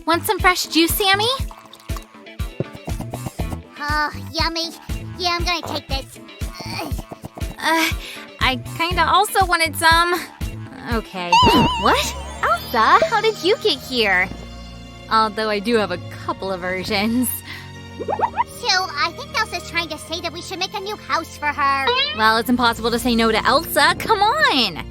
Want some fresh juice, Sammy? Oh, yummy. Yeah, I'm gonna take this. I kinda also wanted some. Okay. What? Elsa, how did you get here? Although I do have a couple of versions. So, I think Elsa's trying to say that we should make a new house for her. Well, it's impossible to say no to Elsa. Come on!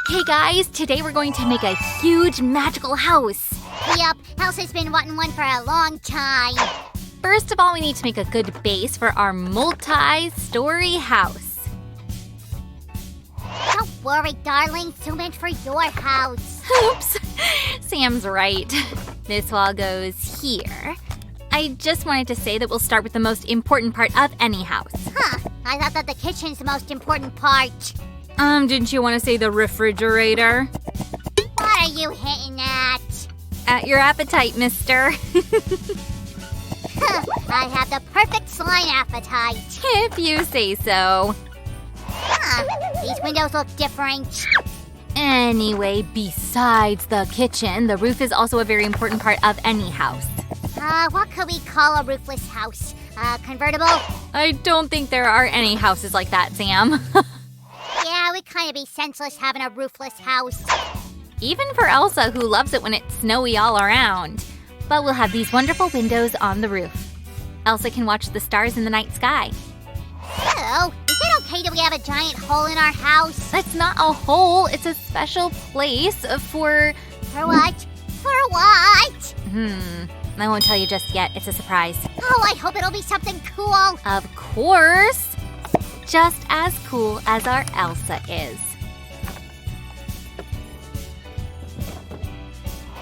Hey guys, today we're going to make a huge magical house. Yup, Elsa's been wanting one for a long time. First of all, we need to make a good base for our multi-story house. Don't worry, darling. So meant for your house. Oops. Sam's right. This wall goes here. I just wanted to say that we'll start with the most important part of any house. Huh. I thought that the kitchen's the most important part. Didn't you want to say the refrigerator? What are you hitting at? At your appetite, mister. I have the perfect slime appetite. If you say so. These windows look different. Anyway, besides the kitchen, the roof is also a very important part of any house. What could we call a roofless house? Convertible? I don't think there are any houses like that, Sam. Yeah, we'd kind of be senseless having a roofless house. Even for Elsa, who loves it when it's snowy all around. But we'll have these wonderful windows on the roof. Elsa can watch the stars in the night sky. So, is it okay that we have a giant hole in our house? That's not a hole. It's a special place for... For what? For what? I won't tell you just yet. It's a surprise. Oh, I hope it'll be something cool. Of course. Just as cool as our Elsa is.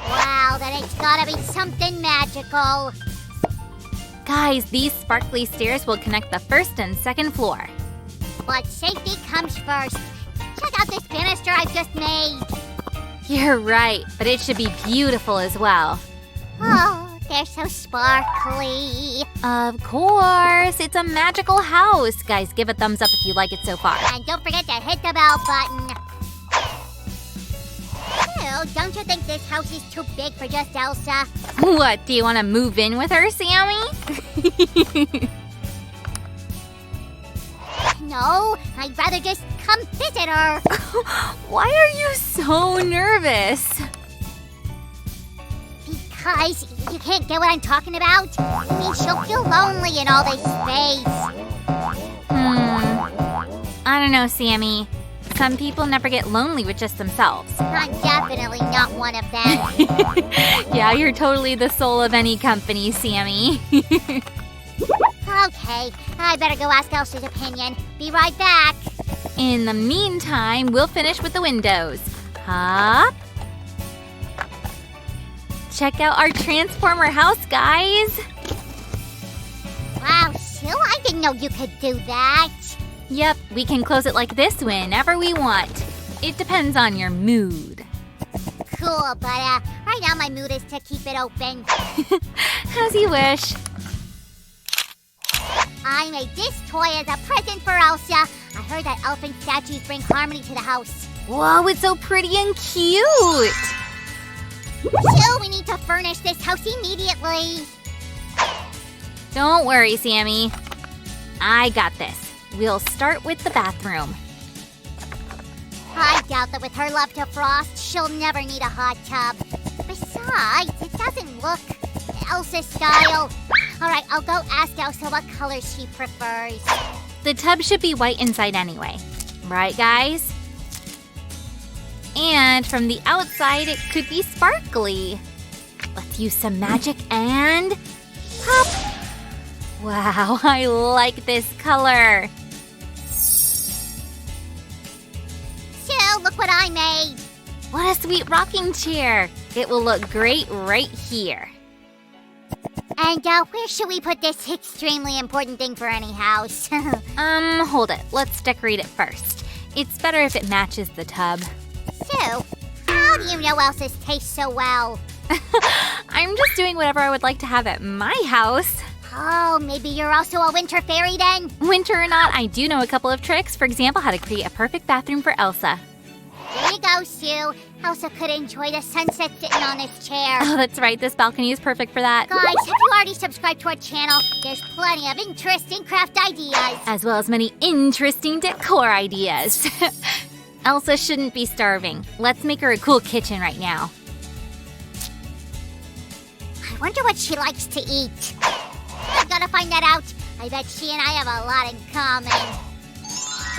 Wow, then it's gotta be something magical. Guys, these sparkly stairs will connect the first and second floor. But safety comes first. Check out this banister I've just made. You're right, but it should be beautiful as well. Oh, they're so sparkly. Of course, it's a magical house. Guys, give a thumbs up if you like it so far. And don't forget to hit the bell button. Ew, don't you think this house is too big for just Elsa? What, do you want to move in with her, Sammy? No, I'd rather just come visit her. Why are you so nervous? Because you can't get what I'm talking about. I mean, she'll feel lonely in all this space. I don't know, Sammy. Some people never get lonely with just themselves. I'm definitely not one of them. Yeah, you're totally the soul of any company, Sammy. Okay, I better go ask Elsa's opinion. Be right back. In the meantime, we'll finish with the windows. Hop. Check out our transformer house, guys. Wow, Sue, I didn't know you could do that. Yep, we can close it like this whenever we want. It depends on your mood. Cool, but right now my mood is to keep it open. As you wish. I made this toy as a present for Elsa. I heard that elephant statues bring harmony to the house. Whoa, it's so pretty and cute. Sue, we need to furnish this house immediately. Don't worry, Sammy. I got this. We'll start with the bathroom. I doubt that with her love to frost, she'll never need a hot tub. Besides, it doesn't look Elsa style. Alright, I'll go ask Elsa what color she prefers. The tub should be white inside anyway. Right, guys? And from the outside, it could be sparkly. Let's use some magic and... pop! Wow, I like this color. Sue, look what I made. What a sweet rocking chair. It will look great right here. And where should we put this extremely important thing for any house? Hold it. Let's decorate it first. It's better if it matches the tub. Sue, how do you know Elsa's taste so well? I'm just doing whatever I would like to have at my house. Oh, maybe you're also a winter fairy then? Winter or not, I do know a couple of tricks. For example, how to create a perfect bathroom for Elsa. There you go, Sue. Elsa could enjoy the sunset sitting on this chair. Oh, that's right. This balcony is perfect for that. Guys, have you already subscribed to our channel? There's plenty of interesting craft ideas. As well as many interesting decor ideas. Elsa shouldn't be starving. Let's make her a cool kitchen right now. I wonder what she likes to eat. I've got to find that out. I bet she and I have a lot in common.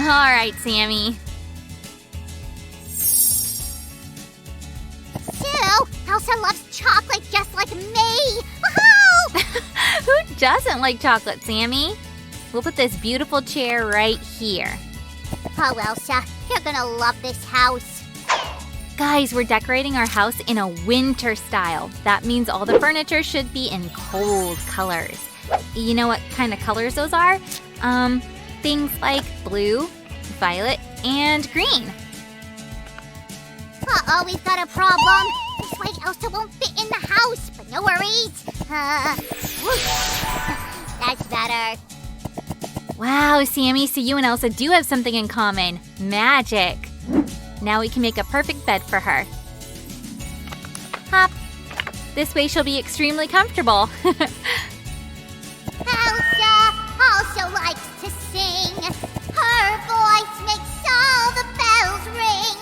All right, Sammy. Sue, Elsa loves chocolate just like me. Woohoo! Who doesn't like chocolate, Sammy? We'll put this beautiful chair right here. Oh, Elsa, you're gonna love this house. Guys, we're decorating our house in a winter style. That means all the furniture should be in cold colors. You know what kind of colors those are? Things like blue, violet, and green. Uh-oh, we've got a problem. This way Elsa won't fit in the house, but no worries. That's better. Wow, Sammy, so you and Elsa do have something in common. Magic. Now we can make a perfect bed for her. Hop. This way she'll be extremely comfortable. Elsa also likes to sing. Her voice makes all the bells ring.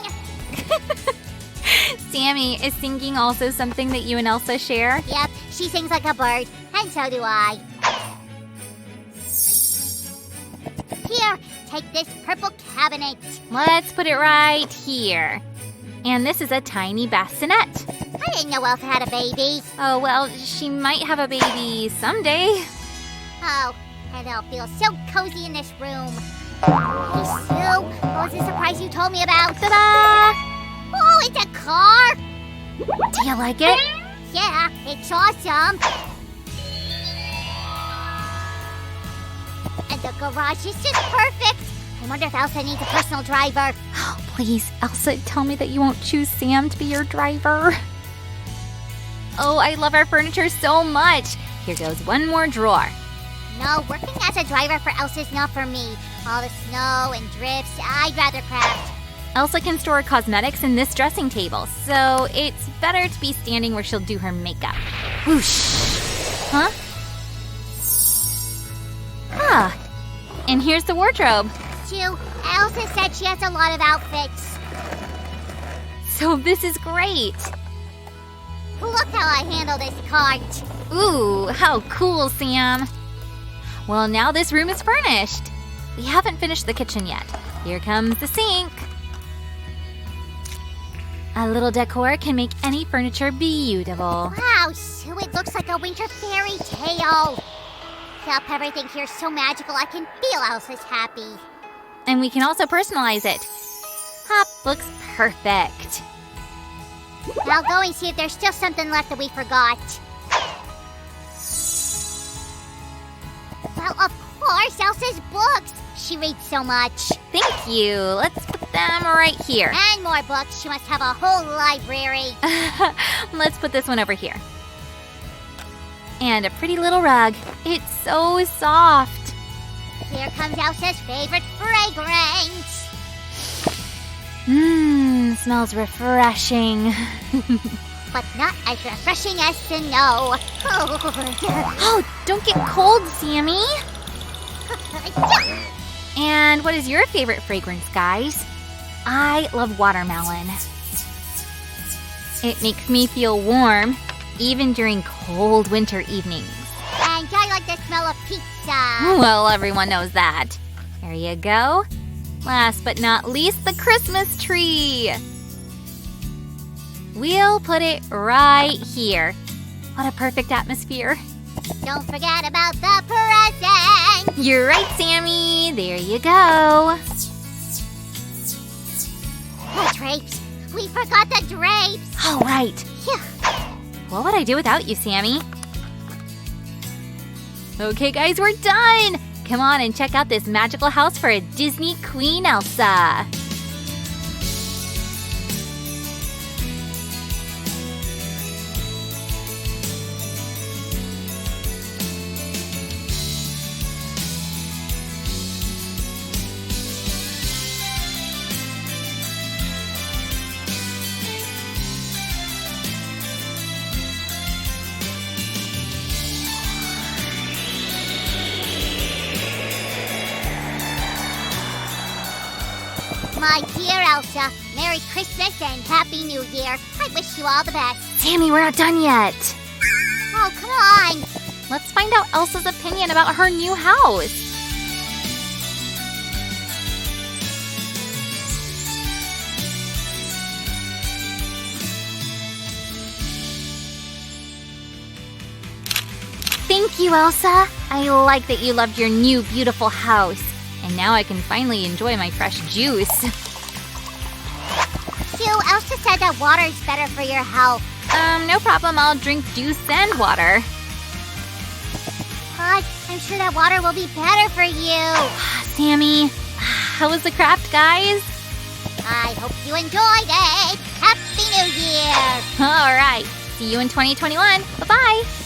Sammy, is singing also something that you and Elsa share? Yep, she sings like a bird, and so do I. Here, take this purple cabinet. Let's put it right here. And this is a tiny bassinet. I didn't know Elsa had a baby. Oh, well, she might have a baby someday. Oh, and it'll feel so cozy in this room. Hey, Sue, what was the surprise you told me about? Ta-da! Oh, it's a car! Do you like it? Yeah, it's awesome. And the garage is just perfect. I wonder if Elsa needs a personal driver. Oh, please, Elsa, tell me that you won't choose Sam to be your driver. Oh, I love our furniture so much. Here goes one more drawer. No, working as a driver for Elsa's not for me. All the snow and drifts, I'd rather craft. Elsa can store cosmetics in this dressing table, so it's better to be standing where she'll do her makeup. Whoosh! Huh? Ah, and here's the wardrobe. Sue, Elsa said she has a lot of outfits. So this is great. Look how I handle this cart. Ooh, how cool, Sam. Well, now this room is furnished. We haven't finished the kitchen yet. Here comes the sink. A little decor can make any furniture beautiful. Wow, Sue, it looks like a winter fairy tale. Yep, everything here's so magical I can feel Elsa's happy. And we can also personalize it. Hop looks perfect. I'll go and see if there's still something left that we forgot. Well, of course, Elsa's books. She reads so much. Thank you. Let's put them right here. And more books. She must have a whole library. Let's put this one over here. And a pretty little rug. It's so soft. Here comes Elsa's favorite fragrance. Smells refreshing. But not as refreshing as snow. Oh, don't get cold, Sammy. And what is your favorite fragrance, guys? I love watermelon. It makes me feel warm, even during cold winter evenings. And I like the smell of pizza. Well, everyone knows that. There you go. Last but not least, the Christmas tree. We'll put it right here. What a perfect atmosphere. Don't forget about the presents. You're right, Sammy. There you go. The drapes. We forgot the drapes. Oh, right. Phew. What would I do without you, Sammy? Okay, guys, we're done. Come on and check out this magical house for a Disney Queen Elsa. My dear Elsa, Merry Christmas and Happy New Year. I wish you all the best. Sammy, we're not done yet. Oh, come on. Let's find out Elsa's opinion about her new house. Thank you, Elsa. I like that you loved your new beautiful house. And now I can finally enjoy my fresh juice. Phew, Elsa said that water is better for your health. No problem. I'll drink juice and water. God, I'm sure that water will be better for you. Sammy, how was the craft, guys? I hope you enjoyed it. Happy New Year. All right. See you in 2021. Bye-bye.